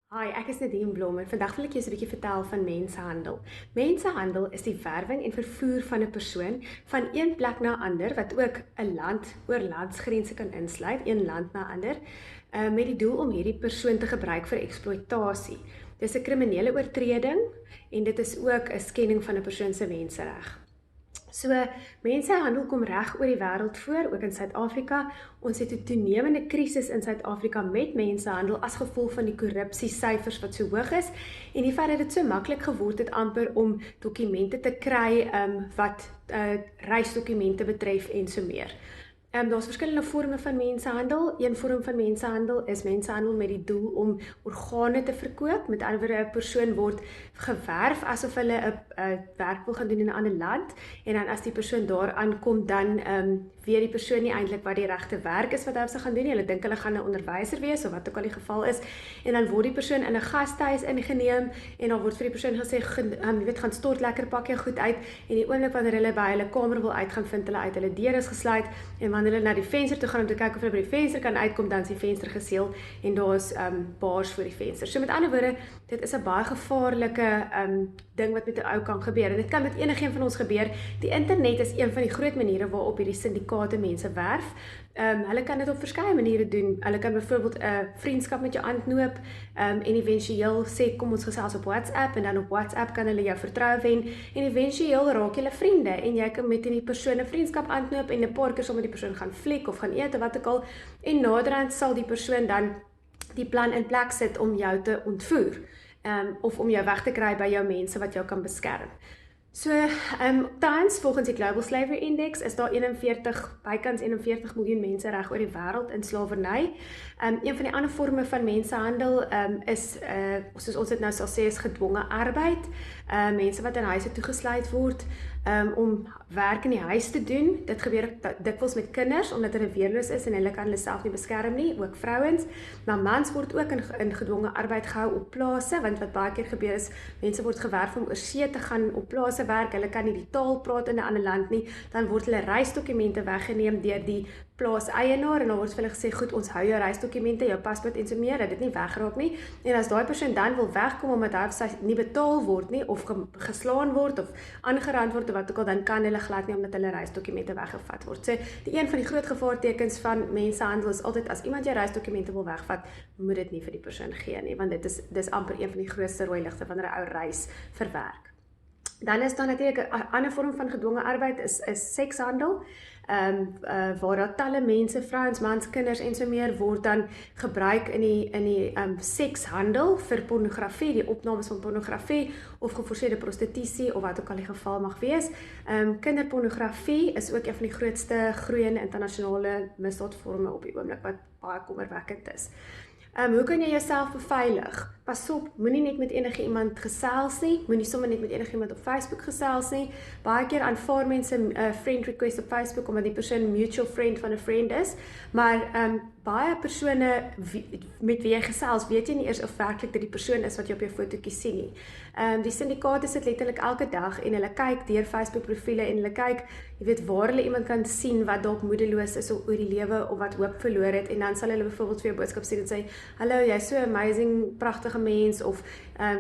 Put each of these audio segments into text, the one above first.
Hi, ek is Nadine Blom en vandag wil ek jou 'n bietjie vertel van mensenhandel. Mensenhandel is die werwing en vervoer van 'n persoon van een plek na 'n ander wat ook 'n land oor landsgrense kan insluit, een land na 'n ander, met die doel om hierdie persoon te gebruik vir eksploitasie. Dis 'n kriminele oortreding en dit is ook 'n skending van 'n persoon se mensereg. So, mensenhandel kom reg oor die wêreld voor, ook in Suid-Afrika. Ons het 'n toenemende krisis in Suid-Afrika met mensenhandel as gevolg van die korrupsiesyfers wat so hoog is en die feit dat dit so maklik geword het amper om dokumente te kry wat reisdokumente betref en so meer. Daar's verskillende vorme van mensenhandel. Een vorm van mensenhandel is mensenhandel met die doel om organe te verkoop. Met ander woorde, 'n persoon word gewerf asof hulle 'n werk wil gaan doen in 'n ander land en dan as die persoon daar aankom dan weet die persoon nie eintlik wat die regte werk is wat hy gaan doen nie. Hulle dink hulle gaan 'n onderwyser wees of wat ook al die geval is en dan word die persoon in 'n gastehuis ingeneem en dan word vir die persoon gesê jy weet gaan stort lekker pak jou goed uit en die oomblik wanneer hulle by hulle kamer wil uitgaan vind hulle uit hulle deur is gesluit en wanneer hulle na die venster toe gaan om te kyk of hulle by die venster kan uitkom, dan is die venster geseël en daar's baars voor die venster. So met ander woorde, dit is 'n baie gevaarlike ding wat met 'n ou kan gebeur. En dit kan met enigiemand van ons gebeur. Die internet is een van die groot maniere waarop hierdie syndikaate mense werf. Hulle kan dit op verskeie maniere doen. Hulle kan byvoorbeeld 'n vriendskap met jou aanknoop en éventueel sê kom ons gesels op WhatsApp en dan op WhatsApp kan hulle jou vertroue wen en éventueel raak julle vriende en jy kan met die persoon 'n vriendskap aanknoop en 'n paar keer saam met die persoon gaan fliek of gaan eet of wat ook al en naderhand sal die persoon dan die plan in plek sit om jou te ontvoer of om jou weg te kry by jou mense wat jou kan beskerm. So, tans volgens die Global Slavery Index is daar bykans 41 miljoen mense reg oor die wêreld in slawerny. Een van die ander vorme van mensenhandel is soos ons dit nou sal sê is gedwonge arbeid. Mense wat in huise toegesluit word om werk in die huis te doen. Dit gebeur dikwels met kinders omdat hulle weerloos is en hulle kan hulle self nie beskerm nie, ook vrouens. Maar mans word ook in gedwonge arbeid gehou op plase, want wat baie keer gebeur is mense word gewerf om oor see te gaan op plase werk, hulle kan nie die taal praat in 'n ander land nie, dan word hulle reisdokumente weggeneem deur die plaaseienaar en dan word vir hulle gesê, goed, ons hou jou reisdokumente, jou paspoort en so meer, dat dit nie wegraak nie. En as daai persoon dan wil wegkom omdat hy of sy nie betaal word nie of geslaan word of aangerand word of wat ook al, dan kan hulle glad nie omdat hulle reisdokumente weggevat word. So, die een van die groot gevaartekens van mensenhandel is altyd as iemand jou reisdokumente wil wegvat, moet dit nie vir die persoon gee nie, want dis amper een van die grootste rooi ligte wanneer 'n ou reis verwerk. Dan is daar natuurlik 'n ander vorm van gedwonge arbeid is sekshandel. Waar daar talle mense, vrouens, mans, kinders en so meer word dan gebruik in die sekshandel vir pornografie, die opnames van pornografie of geforseerde prostitusie of wat ook al die geval mag wees. Kinderpornografie is ook een van die grootste groeiende internasionale misdaadvorme op die oomblik wat baie kommerwekkend is. Hoe kan jy jouself beveilig? Pas op, moenie net met enige iemand gesels nie, moenie sommer net met enige iemand op Facebook gesels nie. Baie keer aanvaar mense 'n friend request op Facebook omdat die persoon 'n mutual friend van 'n friend is, maar baie persone met wie jy gesels, weet jy nie eers of werklik dit die persoon is wat jy op jou fotootjie sien nie. Die syndikaate sit letterlik elke dag en hulle kyk deur Facebook profiele en hulle kyk, jy weet waar hulle iemand kan sien wat dalk moedeloos is oor die lewe of wat hoop verloor het en dan sal hulle byvoorbeeld vir jou boodskap stuur en sê, hallo, jy's so amazing, pragtige mens of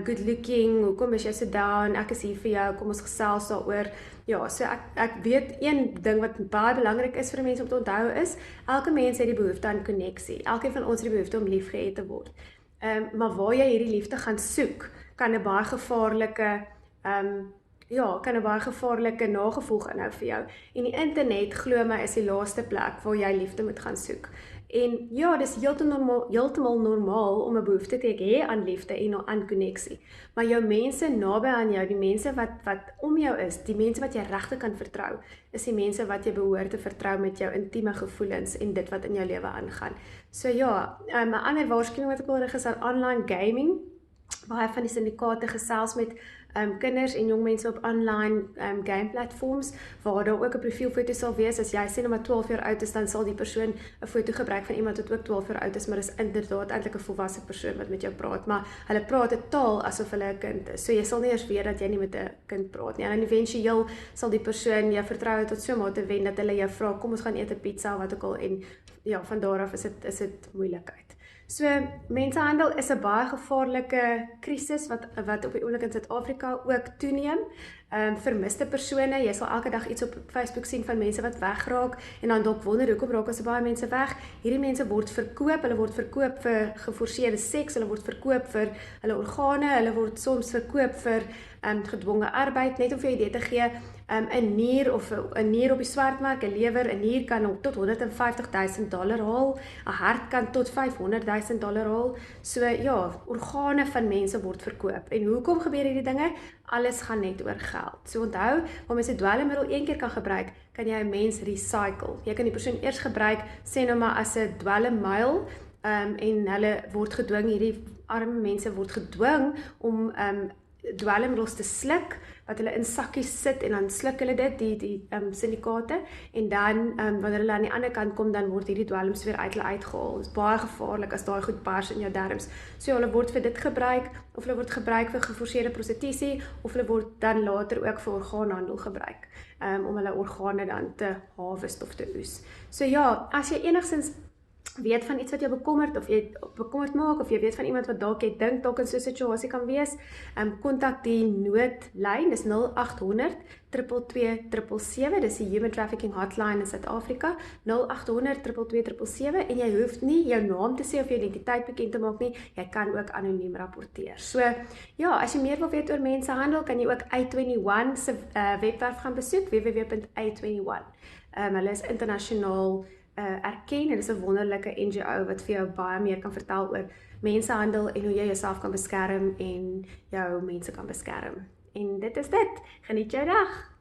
good looking, hoekom is jy so down, ek is hier vir jou, kom ons gesels daaroor. Ja, so ek weet een ding wat baie belangrik is vir mense om te onthou is, elke mens het die behoefte aan koneksie. Elkeen van ons het die behoefte om liefgehet te word. Maar waar jy hierdie liefde gaan soek, kan 'n baie gevaarlike nagevolg inhou vir jou. En die internet, glo my, is die laaste plek waar jy liefde moet gaan soek. En ja, dis heeltemal normaal om 'n behoefte te hê aan liefde en aan koneksie. Maar jou mense naby aan jou, die mense wat om jou is, die mense wat jy regtig kan vertrou, is die mense wat jy behoort te vertrou met jou intieme gevoelens en dit wat in jou lewe aangaan. So ja, 'n ander waarskuwing wat ek wil rig is aan online gaming. Baie van die syndikaate gesels met kinders en jong mense op online game platforms, waar daar ook 'n profielfoto sal wees. As jy sê nou maar 12 jaar oud is, dan sal die persoon 'n foto gebruik van iemand wat ook 12 jaar oud is, maar dis inderdaad eintlik 'n volwasse persoon wat met jou praat, maar hulle praat 'n taal asof hulle 'n kind is. So jy sal nie eers weet dat jy nie met 'n kind praat nie. En éventueel sal die persoon jou vertroue tot so 'n mate wen dat hulle jou vra, kom ons gaan eet 'n pizza of wat ook al, en ja, van daar af is dit moeilikheid. So, mensenhandel is 'n baie gevaarlike krisis wat op die oomblik in Suid-Afrika ook toeneem. Vermiste persone, jy sal elke dag iets op Facebook sien van mense wat wegraak en dan dalk wonder hoekom raak so baie mense weg. Hierdie mense word verkoop, hulle word verkoop vir geforseerde seks, hulle word verkoop vir hulle organe, hulle word soms verkoop vir gedwonge arbeid, net om vir jou idee te gee, 'n nier of 'n nier op die swartmark, 'n lewer, 'n nier kan tot $150,000 haal, 'n hart kan tot $500,000 haal. So ja, organe van mense word verkoop. En hoekom gebeur hierdie dinge? Alles gaan net oor geld. So onthou, waar mens 'n dwelmmiddel een keer kan gebruik, kan jy 'n mens recycle. Jy kan die persoon eers gebruik, sê nou maar as 'n dwelmmiddel, en hulle word gedwing, hierdie arme mense word gedwing om dwelmmiddels te sluk, wat hulle in sakkies sit en dan sluk hulle dit, die syndikaate, en dan wanneer hulle aan die ander kant kom, dan word hierdie dwelms weer uit hulle uitgehaal. Dit is baie gevaarlik as daai goed bars in jou darmes. So hulle word vir dit gebruik, of hulle word gebruik vir geforseerde prostitusie, of hulle word dan later ook vir orgaanhandel gebruik, om hulle organe dan te harvest of te oes. So ja, as jy enigstens weet van iets wat jou bekommerd of jy bekommerd maak, of jy weet van iemand wat dalk jy dink dalk in so 'n situasie kan wees, kontak die noodlyn, dis 0800 222 777, dis die Human Trafficking Hotline in Suid-Afrika, 0800 222 777, en jy hoef nie jou naam te sê of jou identiteit bekend te maak nie, jy kan ook anoniem rapporteer. So ja, as jy meer wil weet oor mensenhandel, kan jy ook A21 se webwerf gaan besoek, www.a21. Hulle is internasionaal erken, en is 'n wonderlike NGO wat vir jou baie meer kan vertel oor mensenhandel en hoe jy jouself kan beskerm en jou mense kan beskerm. En dit is dit. Geniet jou dag!